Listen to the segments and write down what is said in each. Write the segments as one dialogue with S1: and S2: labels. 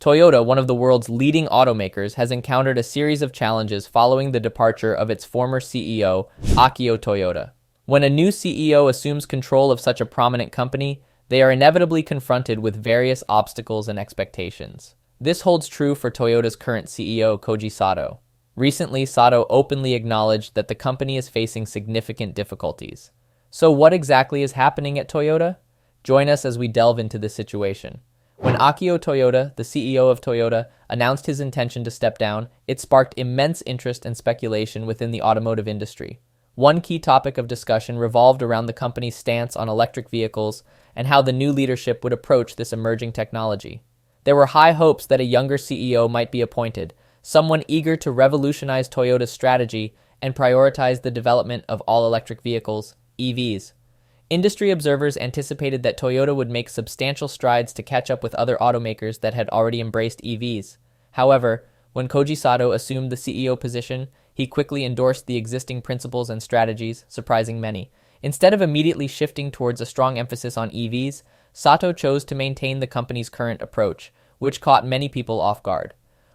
S1: Toyota, one of the world's leading automakers, has encountered a series of challenges following the departure of its former CEO, Akio Toyota. When a new CEO assumes control of such a prominent company, they are inevitably confronted with various obstacles and expectations. This holds true for Toyota's current CEO, Koji Sato. Recently, Sato openly acknowledged that the company is facing significant difficulties. So what exactly is happening at Toyota? Join us as we delve into this situation. When Akio Toyota, the CEO of Toyota, announced his intention to step down, it sparked immense interest and speculation within the automotive industry. One key topic of discussion revolved around the company's stance on electric vehicles and how the new leadership would approach this emerging technology. There were high hopes that a younger CEO might be appointed, someone eager to revolutionize Toyota's strategy and prioritize the development of all-electric vehicles, EVs. Industry observers anticipated that Toyota would make substantial strides to catch up with other automakers that had already embraced EVs. However, when Koji Sato assumed the CEO position, he quickly endorsed the existing principles and strategies, surprising many. Instead of immediately shifting towards a strong emphasis on EVs, Sato chose to maintain the company's current approach, which caught many people off guard.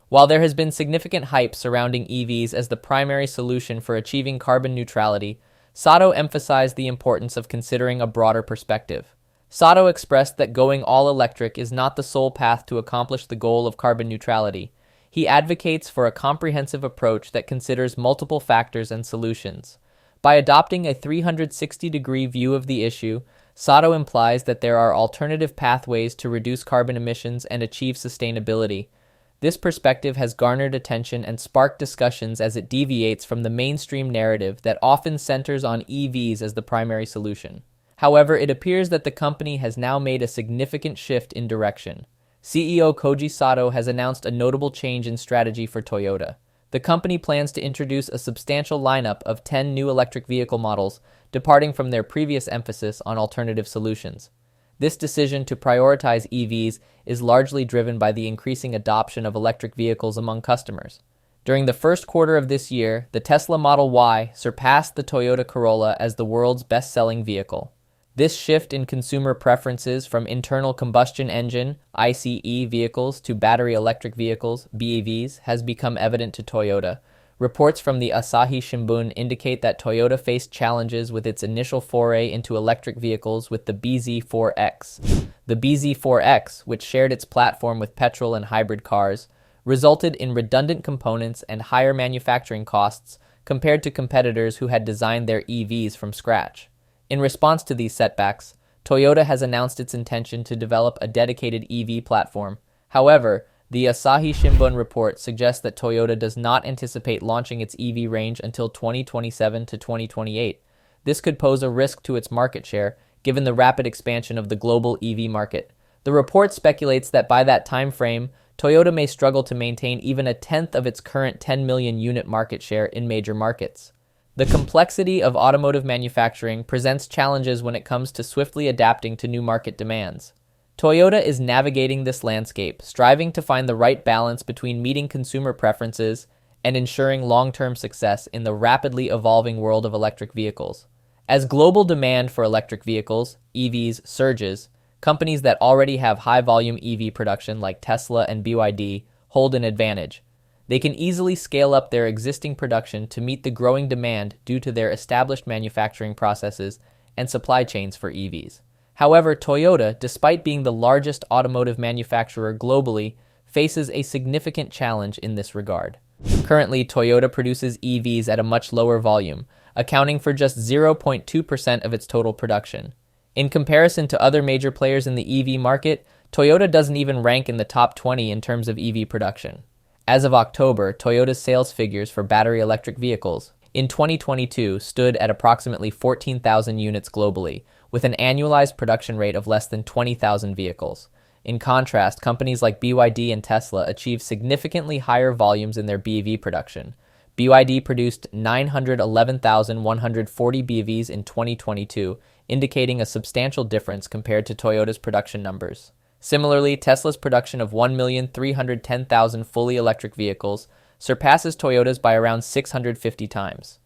S1: While there has been significant hype surrounding EVs as the primary solution for achieving carbon neutrality, Sato emphasized the importance of considering a broader perspective. Sato expressed that going all-electric is not the sole path to accomplish the goal of carbon neutrality. He advocates for a comprehensive approach that considers multiple factors and solutions. By adopting a 360-degree view of the issue, Sato implies that there are alternative pathways to reduce carbon emissions and achieve sustainability. This perspective has garnered attention and sparked discussions as it deviates from the mainstream narrative that often centers on EVs as the primary solution. However, it appears that the company has now made a significant shift in direction. CEO Koji Sato has announced a notable change in strategy for Toyota. The company plans to introduce a substantial lineup of 10 new electric vehicle models, departing from their previous emphasis on alternative solutions. This decision to prioritize EVs is largely driven by the increasing adoption of electric vehicles among customers. During the first quarter of this year, the Tesla Model Y surpassed the Toyota Corolla as the world's best-selling vehicle. This shift in consumer preferences from internal combustion engine (ICE) vehicles to battery electric vehicles (BEVs) has become evident to Toyota. Reports from the Asahi Shimbun indicate that Toyota faced challenges with its initial foray into electric vehicles with the BZ4X. The BZ4X, which shared its platform with petrol and hybrid cars, resulted in redundant components and higher manufacturing costs compared to competitors who had designed their EVs from scratch. In response to these setbacks, Toyota has announced its intention to develop a dedicated EV platform. However, the Asahi Shimbun report suggests that Toyota does not anticipate launching its EV range until 2027 to 2028. This could pose a risk to its market share, given the rapid expansion of the global EV market. The report speculates that by that time frame, Toyota may struggle to maintain even a tenth of its current 10 million unit market share in major markets. The complexity of automotive manufacturing presents challenges when it comes to swiftly adapting to new market demands. Toyota is navigating this landscape, striving to find the right balance between meeting consumer preferences and ensuring long-term success in the rapidly evolving world of electric vehicles. As global demand for electric vehicles, EVs, surges, companies that already have high-volume EV production like Tesla and BYD hold an advantage. They can easily scale up their existing production to meet the growing demand due to their established manufacturing processes and supply chains for EVs. However, Toyota, despite being the largest automotive manufacturer globally, faces a significant challenge in this regard. Currently, Toyota produces EVs at a much lower volume, accounting for just 0.2% of its total production. In comparison to other major players in the EV market, Toyota doesn't even rank in the top 20 in terms of EV production. As of October, Toyota's sales figures for battery electric vehicles in 2022 stood at approximately 14,000 units globally, with an annualized production rate of less than 20,000 vehicles. In contrast, companies like BYD and Tesla achieved significantly higher volumes in their BEV production. BYD produced 911,140 BEVs in 2022, indicating a substantial difference compared to Toyota's production numbers. Similarly, Tesla's production of 1,310,000 fully electric vehicles surpasses Toyota's by around 650 times.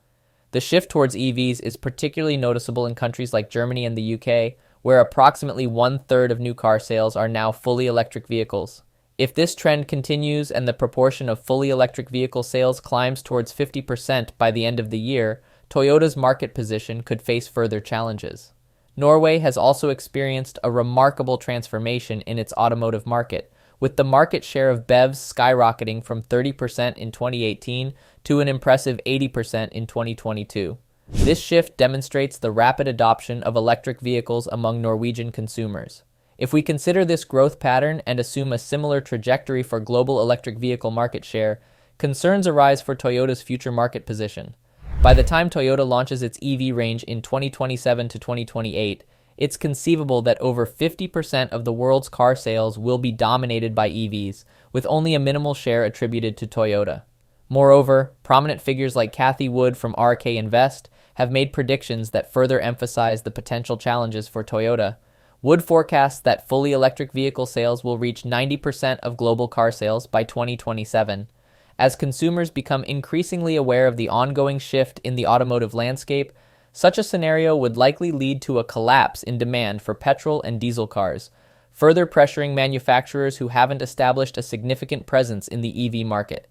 S1: The shift towards EVs is particularly noticeable in countries like Germany and the UK, where approximately one-third of new car sales are now fully electric vehicles. If this trend continues and the proportion of fully electric vehicle sales climbs towards 50% by the end of the year, Toyota's market position could face further challenges. Norway has also experienced a remarkable transformation in its automotive market, with the market share of BEVs skyrocketing from 30% in 2018 to an impressive 80% in 2022. This shift demonstrates the rapid adoption of electric vehicles among Norwegian consumers. If we consider this growth pattern and assume a similar trajectory for global electric vehicle market share, concerns arise for Toyota's future market position. By the time Toyota launches its EV range in 2027 to 2028, it's conceivable that over 50% of the world's car sales will be dominated by EVs, with only a minimal share attributed to Toyota. Moreover, prominent figures like Cathie Wood from RK Invest have made predictions that further emphasize the potential challenges for Toyota. Wood forecasts that fully electric vehicle sales will reach 90% of global car sales by 2027. As consumers become increasingly aware of the ongoing shift in the automotive landscape, such a scenario would likely lead to a collapse in demand for petrol and diesel cars, further pressuring manufacturers who haven't established a significant presence in the EV market.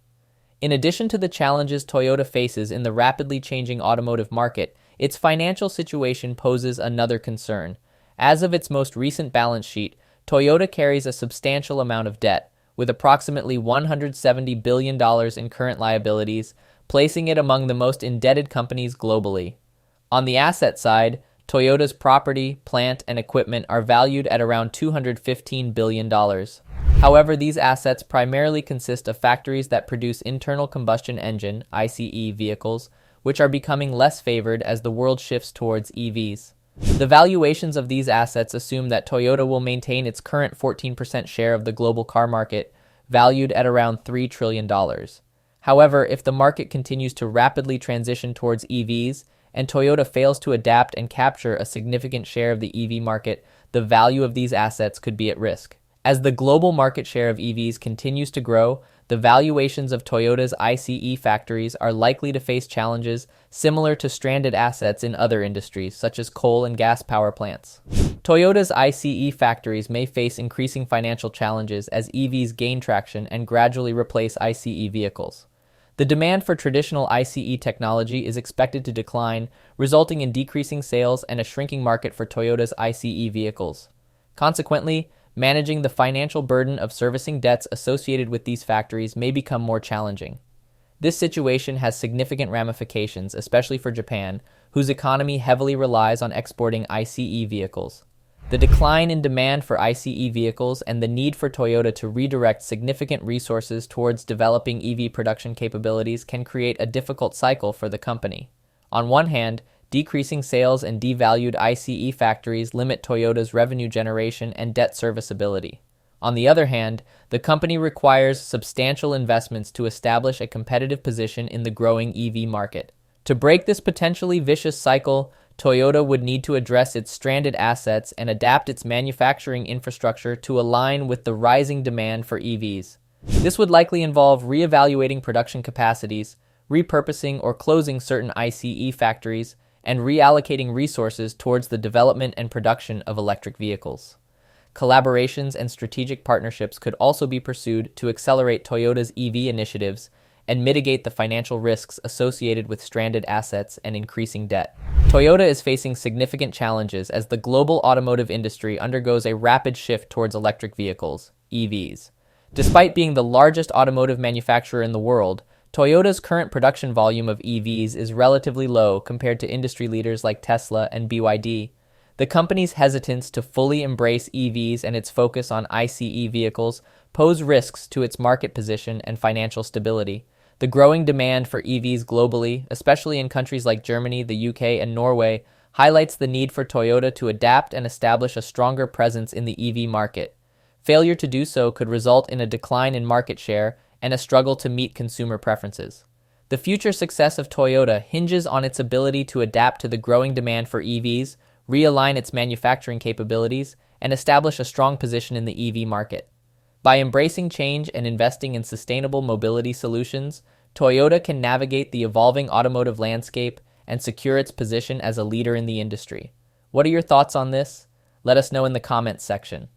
S1: In addition to the challenges Toyota faces in the rapidly changing automotive market, its financial situation poses another concern. As of its most recent balance sheet, Toyota carries a substantial amount of debt, with approximately $170 billion in current liabilities, placing it among the most indebted companies globally. On the asset side, Toyota's property, plant, and equipment are valued at around $215 billion. However, these assets primarily consist of factories that produce internal combustion engine (ICE) vehicles, which are becoming less favored as the world shifts towards EVs. The valuations of these assets assume that Toyota will maintain its current 14% share of the global car market, valued at around $3 trillion. However, if the market continues to rapidly transition towards EVs, and Toyota fails to adapt and capture a significant share of the EV market, the value of these assets could be at risk. As the global market share of EVs continues to grow, the valuations of Toyota's ICE factories are likely to face challenges similar to stranded assets in other industries, such as coal and gas power plants. Toyota's ICE factories may face increasing financial challenges as EVs gain traction and gradually replace ICE vehicles. The demand for traditional ICE technology is expected to decline, resulting in decreasing sales and a shrinking market for Toyota's ICE vehicles. Consequently, managing the financial burden of servicing debts associated with these factories may become more challenging. This situation has significant ramifications, especially for Japan, whose economy heavily relies on exporting ICE vehicles. The decline in demand for ICE vehicles and the need for Toyota to redirect significant resources towards developing EV production capabilities can create a difficult cycle for the company. On one hand, decreasing sales and devalued ICE factories limit Toyota's revenue generation and debt serviceability. On the other hand, the company requires substantial investments to establish a competitive position in the growing EV market. To break this potentially vicious cycle, Toyota would need to address its stranded assets and adapt its manufacturing infrastructure to align with the rising demand for EVs. This would likely involve reevaluating production capacities, repurposing or closing certain ICE factories, and reallocating resources towards the development and production of electric vehicles. Collaborations and strategic partnerships could also be pursued to accelerate Toyota's EV initiatives and mitigate the financial risks associated with stranded assets and increasing debt. Toyota is facing significant challenges as the global automotive industry undergoes a rapid shift towards electric vehicles, EVs. Despite being the largest automotive manufacturer in the world, Toyota's current production volume of EVs is relatively low compared to industry leaders like Tesla and BYD. The company's hesitance to fully embrace EVs and its focus on ICE vehicles pose risks to its market position and financial stability. The growing demand for EVs globally, especially in countries like Germany, the UK, and Norway, highlights the need for Toyota to adapt and establish a stronger presence in the EV market. Failure to do so could result in a decline in market share and a struggle to meet consumer preferences. The future success of Toyota hinges on its ability to adapt to the growing demand for EVs, realign its manufacturing capabilities, and establish a strong position in the EV market. By embracing change and investing in sustainable mobility solutions, Toyota can navigate the evolving automotive landscape and secure its position as a leader in the industry. What are your thoughts on this? Let us know in the comments section.